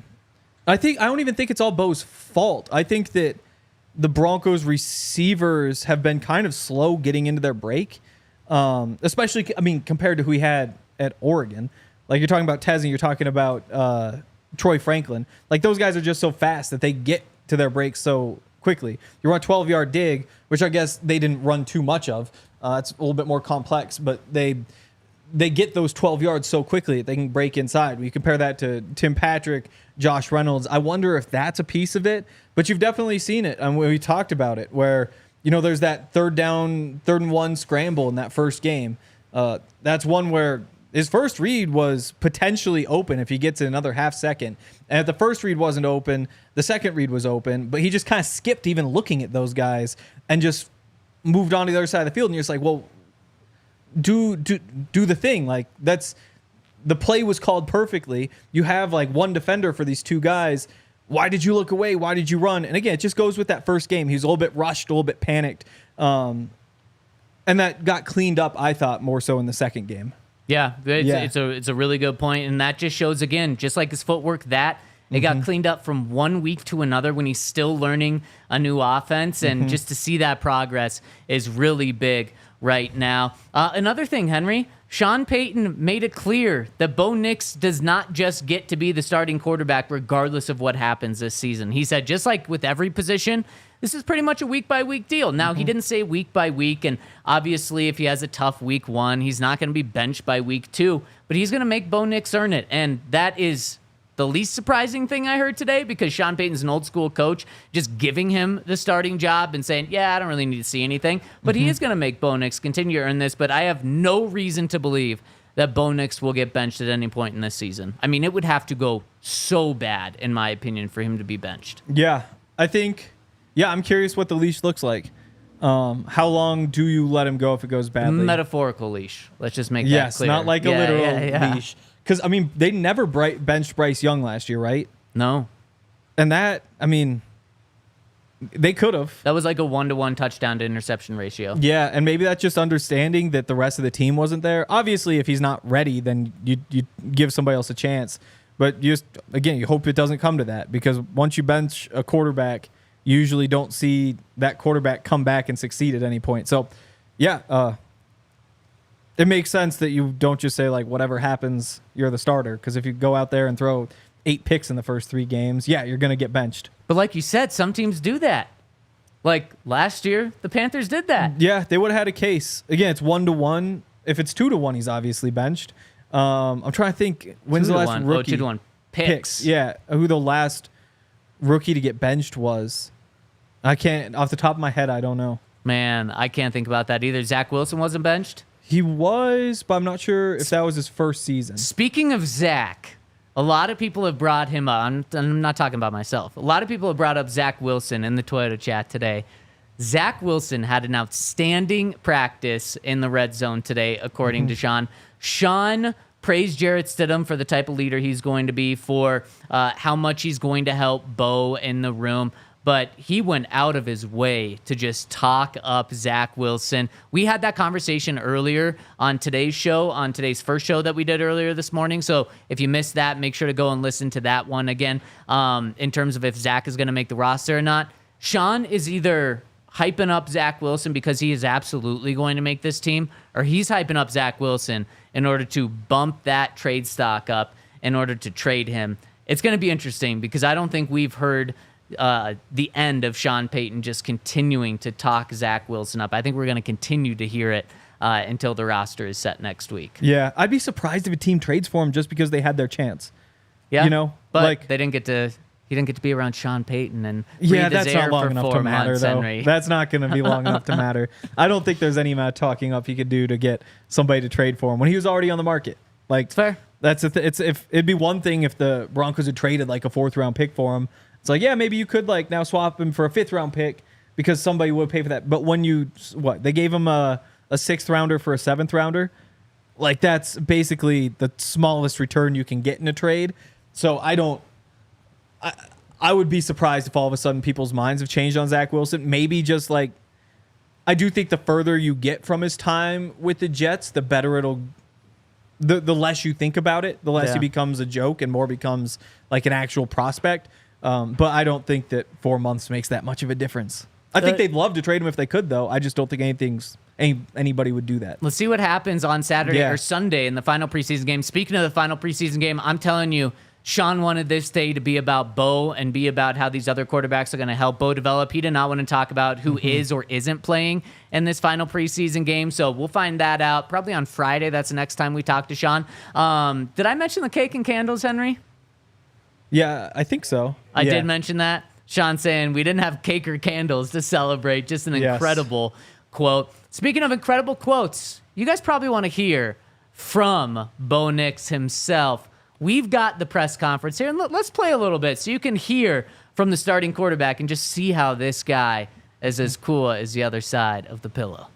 don't even think it's all Bo's fault. I think that the Broncos receivers have been kind of slow getting into their break, especially, I mean, compared to who he had at Oregon. Like, you're talking about Tezzy, you're talking about Troy Franklin. Like, those guys are just so fast that they get to their break so quickly. You run a 12-yard dig, which I guess they didn't run too much of. It's a little bit more complex, but they get those 12 yards so quickly that they can break inside. We compare that to Tim Patrick, Josh Reynolds. I wonder if that's a piece of it, but you've definitely seen it. And we talked about it where, you know, there's that third and 1 scramble in that first game. That's one where his first read was potentially open if he gets another half second. And if the first read wasn't open, the second read was open, but he just kind of skipped even looking at those guys and just moved on to the other side of the field. And you're just like, well, do the thing. Like, that's, the play was called perfectly. You have like one defender for these two guys. Why did you look away? Why did you run? And again, it just goes with that first game. He was a little bit rushed, a little bit panicked. And that got cleaned up, I thought, more so in the second game. Yeah, it's a really good point, and that just shows, again, just like his footwork, that it got cleaned up from 1 week to another when he's still learning a new offense, and just to see that progress is really big right now. Another thing, Henry, Sean Payton made it clear that Bo Nix does not just get to be the starting quarterback regardless of what happens this season. He said, just like with every position, this is pretty much a week-by-week deal. Now, he didn't say week-by-week, and obviously if he has a tough week 1, he's not going to be benched by week 2, but he's going to make Bo Nix earn it, and that is the least surprising thing I heard today because Sean Payton's an old-school coach, just giving him the starting job and saying, yeah, I don't really need to see anything, but he is going to make Bo Nix continue to earn this, but I have no reason to believe that Bo Nix will get benched at any point in this season. I mean, it would have to go so bad, in my opinion, for him to be benched. Yeah, I think. Yeah, I'm curious what the leash looks like. How long do you let him go if it goes badly? Metaphorical leash. Let's just make that Yes, clear. not like a literal leash. Because, I mean, they never benched Bryce Young last year, right? No. And that, I mean, they could have. That was like a 1-to-1 touchdown to interception ratio. Yeah, and maybe that's just understanding that the rest of the team wasn't there. Obviously, if he's not ready, then you give somebody else a chance. But you hope it doesn't come to that, because once you bench a quarterback, you usually don't see that quarterback come back and succeed at any point. So, yeah, it makes sense that you don't just say, like, whatever happens, you're the starter. Because if you go out there and throw 8 picks in the first 3 games, yeah, you're going to get benched. But like you said, some teams do that. Like last year, the Panthers did that. Yeah, they would have had a case. Again, it's 1-to-1. If it's 2-to-1, he's obviously benched. I'm trying to think, when's the last rookie? 2-to-1 picks. Yeah, who the last rookie to get benched was. I can't, off the top of my head, I don't know. Man, I can't think about that either. Zach Wilson wasn't benched? He was, but I'm not sure if that was his first season. Speaking of Zach, a lot of people have brought him up. I'm not talking about myself. A lot of people have brought up Zach Wilson in the Toyota chat today. Zach Wilson had an outstanding practice in the red zone today, according to Sean. Sean praised Jarrett Stidham for the type of leader he's going to be, for how much he's going to help Bo in the room. But he went out of his way to just talk up Zach Wilson. We had that conversation earlier on today's show, on today's first show that we did earlier this morning. So if you missed that, make sure to go and listen to that one again, in terms of if Zach is going to make the roster or not. Sean is either hyping up Zach Wilson because he is absolutely going to make this team, or he's hyping up Zach Wilson in order to bump that trade stock up in order to trade him. It's going to be interesting because I don't think we've heard the end of Sean Payton just continuing to talk Zach Wilson up. I think we're going to continue to hear it until the roster is set next week. Yeah, I'd be surprised if a team trades for him just because they had their chance. Yeah, you know, but like, he didn't get to be around Sean Payton and yeah, breathe his that's air not long for enough 4 to matter, months, though. Henry. That's not going to be long enough to matter. I don't think there's any amount of talking up he could do to get somebody to trade for him when he was already on the market. Like, It's fair. That's it'd be one thing if the Broncos had traded like a 4th round pick for him. It's like, yeah, maybe you could like now swap him for a 5th round pick because somebody would pay for that. But when they gave him a 6th rounder for a 7th rounder, like that's basically the smallest return you can get in a trade. So I would be surprised if all of a sudden people's minds have changed on Zach Wilson. Maybe just like, I do think the further you get from his time with the Jets, the better the less you think about it, the less he becomes a joke and more becomes like an actual prospect. But I don't think that 4 months makes that much of a difference. I think they'd love to trade him if they could, though. I just don't think anybody would do that. Let's see what happens on Saturday or Sunday in the final preseason game. Speaking of the final preseason game, I'm telling you, Sean wanted this day to be about Bo and be about how these other quarterbacks are going to help Bo develop. He did not want to talk about who is or isn't playing in this final preseason game. So we'll find that out probably on Friday. That's the next time we talk to Sean. Did I mention the cake and candles, Henry? Yeah, I think so. I did mention that. Sean saying we didn't have cake or candles to celebrate. Just an incredible quote. Speaking of incredible quotes, you guys probably want to hear from Bo Nix himself. We've got the press conference here, and let's play a little bit so you can hear from the starting quarterback and just see how this guy is as cool as the other side of the pillow.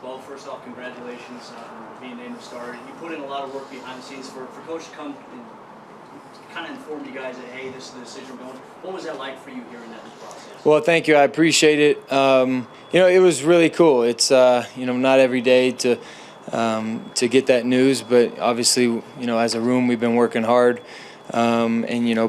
Well, first off, congratulations on being named the starter. You put in a lot of work behind the scenes for Coach to come and kind of inform you guys that, hey, this is the decision we're going. What was that like for you hearing that in this process? Well, thank you. I appreciate it. It was really cool. It's, not every day to get that news, but obviously, as a room, we've been working hard and,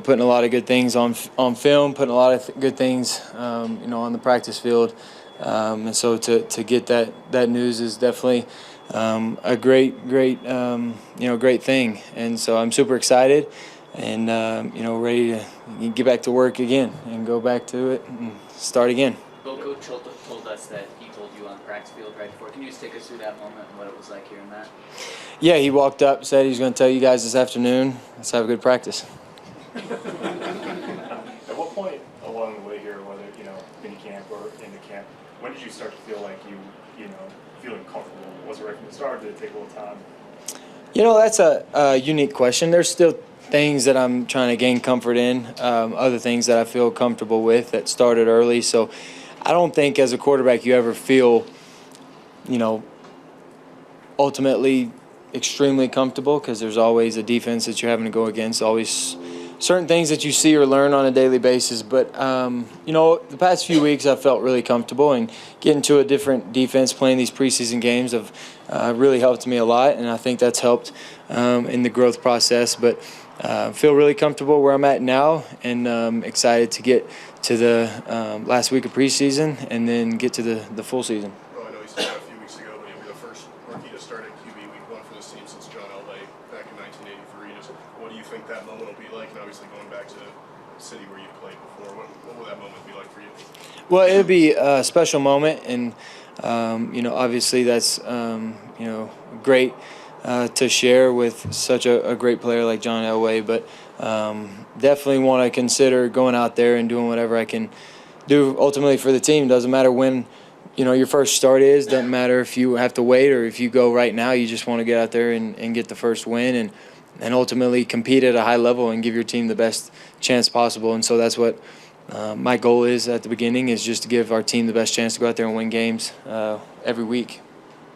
putting a lot of good things on film, putting a lot of good things, on the practice field. And so to get that news is definitely a great thing. And so I'm super excited and, ready to get back to work again and go back to it and start again. Coach told us that he told you on the practice field right before. Can you just take us through that moment and what it was like hearing that? Yeah, he walked up, said he was going to tell you guys this afternoon. Let's have a good practice. At what point along the way here, whether mini camp or into camp, when did you start to feel like feeling right from the start? Did it take a little time? That's a unique question. There's still things that I'm trying to gain comfort in, other things that I feel comfortable with that started early. So I don't think as a quarterback you ever feel, ultimately extremely comfortable, because there's always a defense that you're having to go against, always certain things that you see or learn on a daily basis. But, the past few weeks I've felt really comfortable, and getting to a different defense, playing these preseason games have really helped me a lot, and I think that's helped in the growth process. But feel really comfortable where I'm at now, and excited to get to the last week of preseason and then get to the full season. Well, I know you said that a few weeks ago, but you'll be the first rookie to start at QB week 1 for this team since John Elway back in 1983. Just what do you think that moment will be like? And obviously going back to the city where you played before, what will that moment be like for you? Well, it'll be a special moment, and obviously that's great to share with such a great player like John Elway. But definitely want to consider going out there and doing whatever I can do ultimately for the team. Doesn't matter when your first start is. Doesn't matter if you have to wait or if you go right now. You just want to get out there and get the first win and ultimately compete at a high level and give your team the best chance possible. And so that's what my goal is at the beginning, is just to give our team the best chance to go out there and win games every week.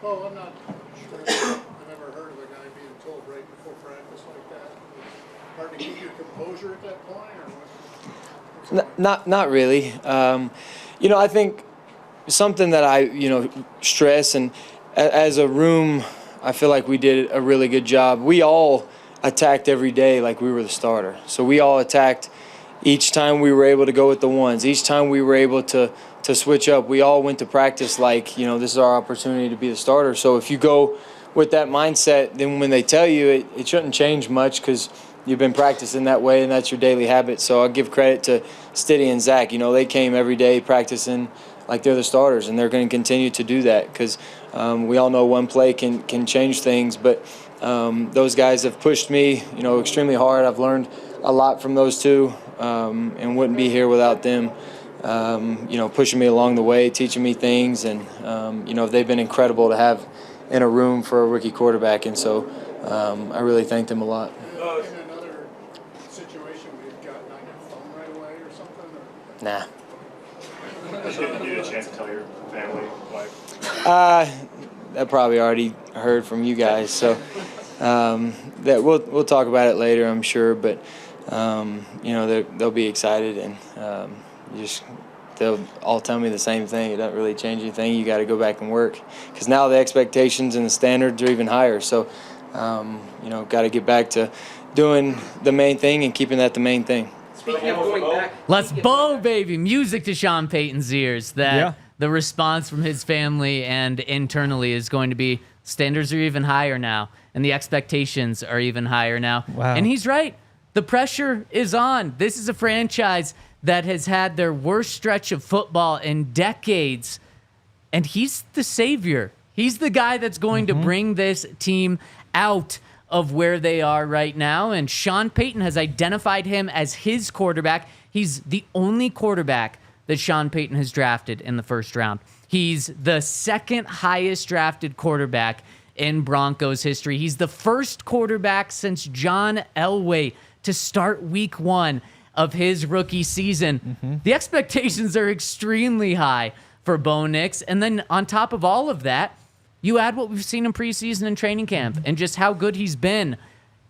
Well, I'm not sure. I've never heard of a guy being told right before practice like that. Hard to keep your composure at that point, or what? Not really. I think something that I stress, and as a room, I feel like we did a really good job. We all attacked every day like we were the starter. So we all attacked each time we were able to go with the ones. Each time we were able to switch up, we all went to practice like, this is our opportunity to be the starter. So if you go with that mindset, then when they tell you it shouldn't change much, because you've been practicing that way and that's your daily habit. So I'll give credit to Stidham and Zach. They came every day practicing like they're the starters, and they're going to continue to do that, because we all know one play can change things. But those guys have pushed me, extremely hard. I've learned a lot from those two, and wouldn't be here without them, pushing me along the way, teaching me things. And, they've been incredible to have in a room for a rookie quarterback. And so I really thank them a lot. In another situation, we've gotten on your phone right away or something? Or? Nah. Did you get a chance to tell your family, wife? I probably already heard from you guys, so that we'll talk about it later, I'm sure. But they'll be excited, and they'll all tell me the same thing. It doesn't really change anything. You got to go back and work, because now the expectations and the standards are even higher. So got to get back to doing the main thing and keeping that the main thing. Speaking of going back, let's Bo, baby. Music to Sean Payton's ears. The response from his family and internally is going to be, standards are even higher now, and the expectations are even higher now. Wow. And he's right. The pressure is on. This is a franchise that has had their worst stretch of football in decades, and he's the savior. He's the guy that's going to bring this team out of where they are right now, and Sean Payton has identified him as his quarterback. He's the only quarterback that Sean Payton has drafted in the first round. He's the second highest drafted quarterback in Broncos history. He's the first quarterback since John Elway to start week 1 of his rookie season. The expectations are extremely high for Bo Nix, and then on top of all of that, you add what we've seen in preseason and training camp and just how good he's been.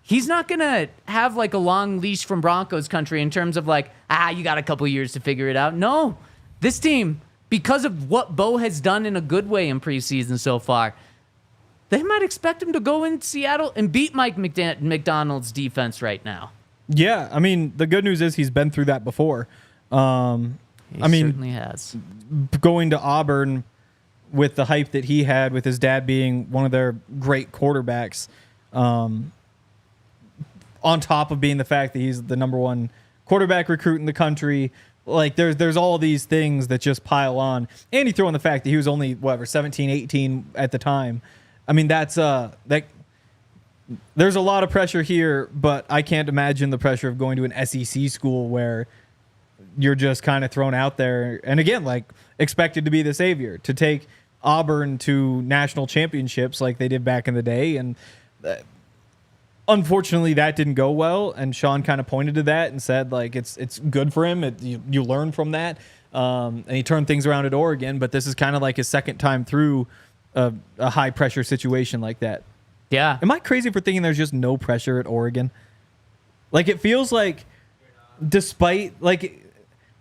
He's not going to have like a long leash from Broncos country in terms of like, you got a couple years to figure it out. No, this team, because of what Bo has done in a good way in preseason so far, they might expect him to go in Seattle and beat Mike McDonald's defense right now. Yeah, I mean, the good news is he's been through that before. He certainly has. Going to Auburn with the hype that he had with his dad being one of their great quarterbacks, on top of being the fact that he's the number 1 quarterback recruit in the country, like there's all these things that just pile on. And you throw in the fact that he was only, 17, 18 at the time. I mean, that's there's a lot of pressure here, but I can't imagine the pressure of going to an SEC school where you're just kind of thrown out there. And again, like expected to be the savior, to take Auburn to national championships like they did back in the day. And unfortunately, that didn't go well. And Sean kind of pointed to that and said, like, it's good for him. You learn from that. And he turned things around at Oregon. But this is kind of like his second time through a high-pressure situation like that. Yeah. Am I crazy for thinking there's just no pressure at Oregon? Like, it feels like despite, like,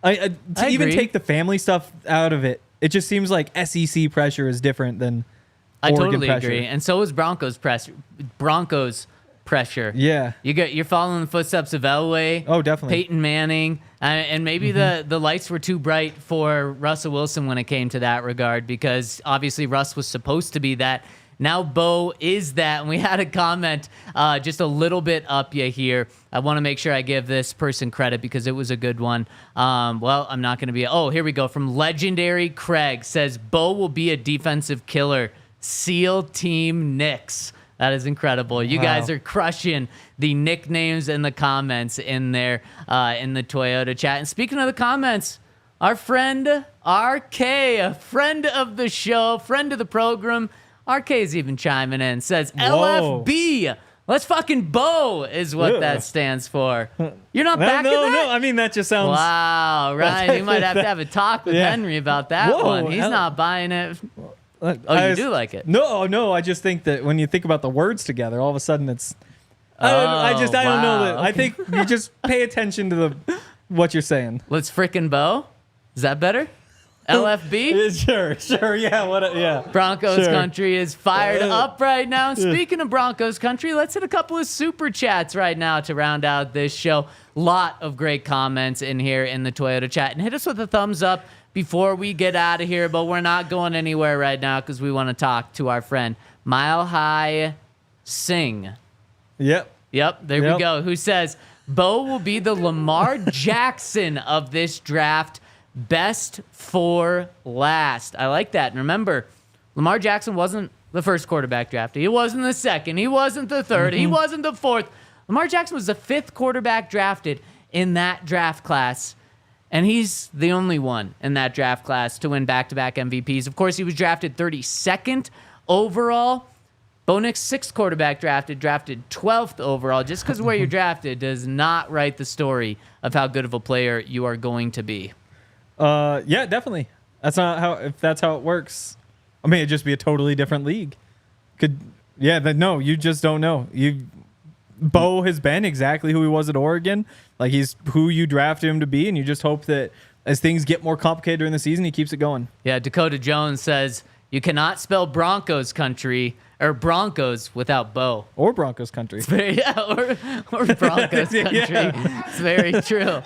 I even agree. take the family stuff out of it, it just seems like SEC pressure is different than I Oregon totally pressure. agree. And so is Broncos pressure. Yeah. You're following the footsteps of Elway. Oh, definitely. Peyton Manning. And maybe the lights were too bright for Russell Wilson when it came to that regard, because obviously Russ was supposed to be that. Now Bo is that. And we had a comment just a little bit up you here. I want to make sure I give this person credit because it was a good one. Well, I'm not going to be. Oh, here we go. From Legendary Craig says, Bo will be a defensive killer. SEAL Team Nix. That is incredible. You guys are crushing the nicknames and the comments in there in the Toyota chat. And speaking of the comments, our friend RK, a friend of the show, friend of the program, RK is even chiming in. Says LFB. Let's fucking Bo is what that stands for. You're not backing that? No. I mean, that just sounds. Wow, Ryan, you might have to have a talk with Henry about that one. He's not buying it. You do like it? No. I just think that when you think about the words together, all of a sudden it's. I don't know that. Okay. I think you just pay attention to what you're saying. Let's frickin' Bo. Is that better? LFB? Sure. Yeah. Broncos Country is fired up right now. And speaking of Broncos Country, let's hit a couple of super chats right now to round out this show. Lot of great comments in here in the Toyota chat. And hit us with a thumbs up before we get out of here. But we're not going anywhere right now because we want to talk to our friend Mile High Sing. Yep, there we go. Who says, Bo will be the Lamar Jackson of this draft. Best for last. I like that. And remember, Lamar Jackson wasn't the first quarterback drafted. He wasn't the second. He wasn't the third. He wasn't the fourth. Lamar Jackson was the fifth quarterback drafted in that draft class. And he's the only one in that draft class to win back-to-back MVPs. Of course, he was drafted 32nd overall. Bo Nix, sixth quarterback drafted 12th overall. Just because where you're drafted does not write the story of how good of a player you are going to be. Yeah, definitely. If that's how it works. I mean, it'd just be a totally different league. You just don't know. Bo has been exactly who he was at Oregon. Like, he's who you drafted him to be, and you just hope that as things get more complicated during the season, he keeps it going. Yeah, Dakota Jones says, you cannot spell Broncos Country or Broncos without Bo. Or Broncos Country. Or Broncos Country. It's very true.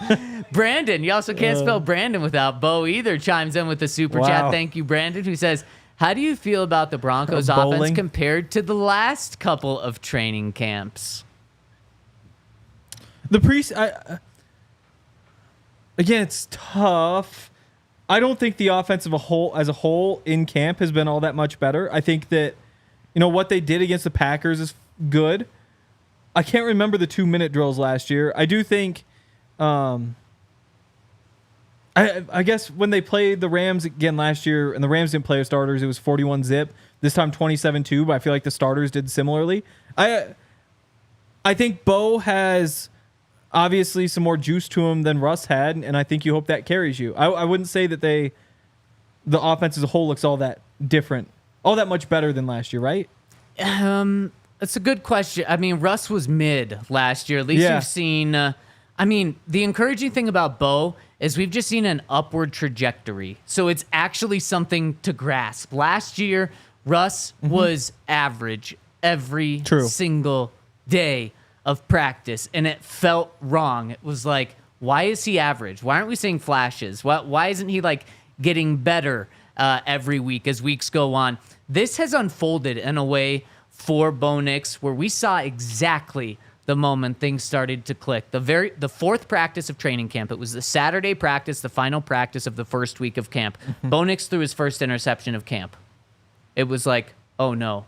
Brandon, you also can't spell Brandon without Bo either, chimes in with the super chat. Thank you, Brandon, who says, how do you feel about the Broncos offense compared to the last couple of training camps? Again, it's tough. I don't think the offense as a whole in camp has been all that much better. I think that, what they did against the Packers is good. I can't remember the 2-minute drills last year. I do think, I guess when they played the Rams again last year, and the Rams didn't play their starters, it was 41-zip. This time 27-2, but I feel like the starters did similarly. I think Bo has obviously some more juice to him than Russ had, and I think you hope that carries you. I wouldn't say that the offense as a whole looks all that different, all that much better than last year, right? That's a good question. I mean, Russ was mid last year. At least you've seen. The encouraging thing about Bo is we've just seen an upward trajectory. So it's actually something to grasp. Last year, Russ was average every single day of practice, and it felt wrong. It was like, why is he average? Why aren't we seeing flashes? Why isn't he getting better every week as weeks go on? This has unfolded in a way for Bo Nix where we saw exactly the moment things started to click. The fourth practice of training camp, it was the Saturday practice, the final practice of the first week of camp. Bo Nix threw his first interception of camp. It was like, oh no.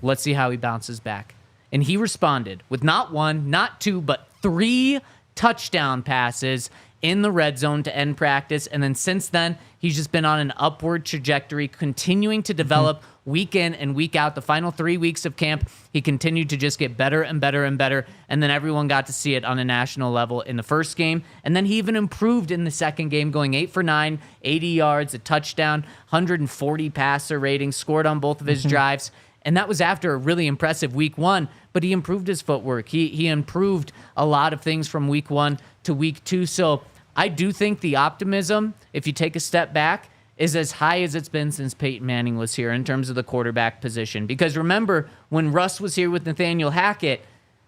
Let's see how he bounces back. And he responded with not one, not two, but 3 touchdown passes in the red zone to end practice. And then since then, he's just been on an upward trajectory, continuing to develop week in and week out. The final 3 weeks of camp, he continued to just get better and better and better. And then everyone got to see it on a national level in the first game. And then he even improved in the second game, going 8 for 9, 80 yards, a touchdown, 140 passer rating, scored on both of his drives. And that was after a really impressive week 1, but he improved his footwork. He improved a lot of things from week 1 to week 2. So I do think the optimism, if you take a step back, is as high as it's been since Peyton Manning was here in terms of the quarterback position. Because remember, when Russ was here with Nathaniel Hackett,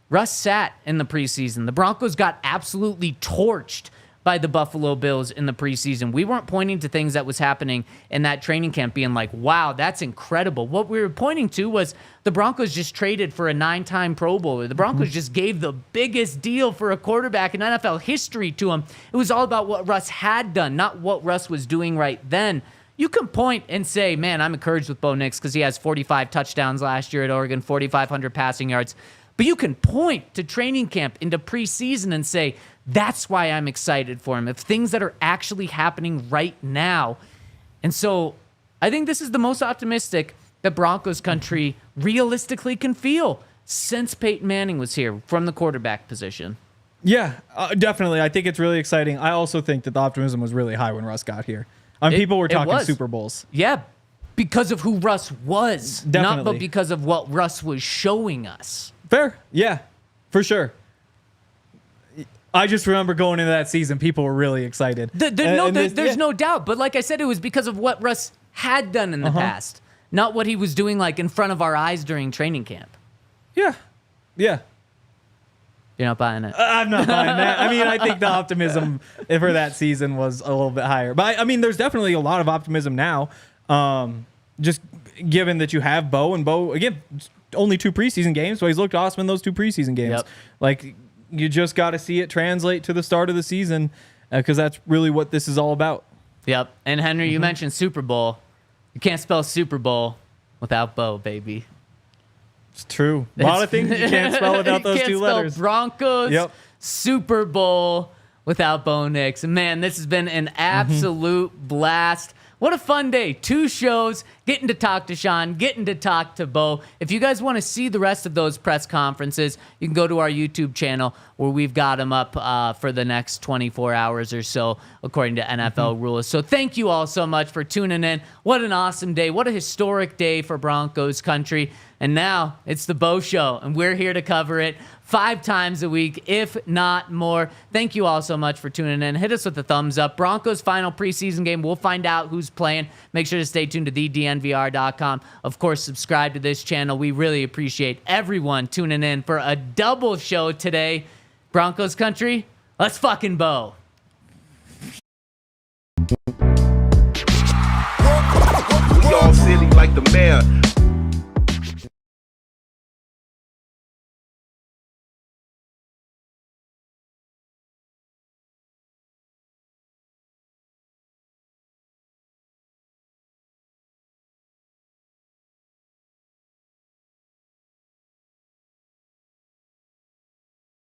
Russ sat in the preseason. The Broncos got absolutely torched by the Buffalo Bills in the preseason. We weren't pointing to things that was happening in that training camp being like, wow, that's incredible. What we were pointing to was the Broncos just traded for a 9-time Pro Bowler. The Broncos just gave the biggest deal for a quarterback in NFL history to him. It was all about what Russ had done, not what Russ was doing right then. You can point and say, man, I'm encouraged with Bo Nix because he has 45 touchdowns last year at Oregon, 4,500 passing yards. But you can point to training camp into preseason and say, that's why I'm excited for him, of things that are actually happening right now. And so I think this is the most optimistic that Broncos country realistically can feel since Peyton Manning was here from the quarterback position. Yeah, definitely. I think it's really exciting. I also think that the optimism was really high when Russ got here. People were talking Super Bowls. Yeah, because of who Russ was, Definitely. not but because of what Russ was showing us. Fair. Yeah, for sure. I just remember going into that season, people were really excited. There's no doubt. But like I said, it was because of what Russ had done in the past, not what he was doing like in front of our eyes during training camp. Yeah. You're not buying it. I'm not buying that. I mean, I think the optimism for that season was a little bit higher. But I mean, there's definitely a lot of optimism now. Just given that you have Bo, and Bo, again, only 2 preseason games, so he's looked awesome in those 2 preseason games. Yep. Like, you just got to see it translate to the start of the season because that's really what this is all about. Yep. And Henry, you mentioned Super Bowl. You can't spell Super Bowl without Bo, baby. It's true. A lot of things you can't spell without those 2 letters. You can't spell Broncos, Super Bowl without Bo Nix. And man, this has been an absolute blast. What a fun day. 2 shows, getting to talk to Sean, getting to talk to Bo. If you guys want to see the rest of those press conferences, you can go to our YouTube channel where we've got them up for the next 24 hours or so, according to NFL rules. So thank you all so much for tuning in. What an awesome day. What a historic day for Broncos country. And now it's the Bo Show, and we're here to cover it 5 times a week, if not more. Thank you all so much for tuning in. Hit us with a thumbs up. Broncos' final preseason game. We'll find out who's playing. Make sure to stay tuned to DNVR.com. Of course, subscribe to this channel. We really appreciate everyone tuning in for a double show today. Broncos country, let's fucking Bo. We all silly like the mayor.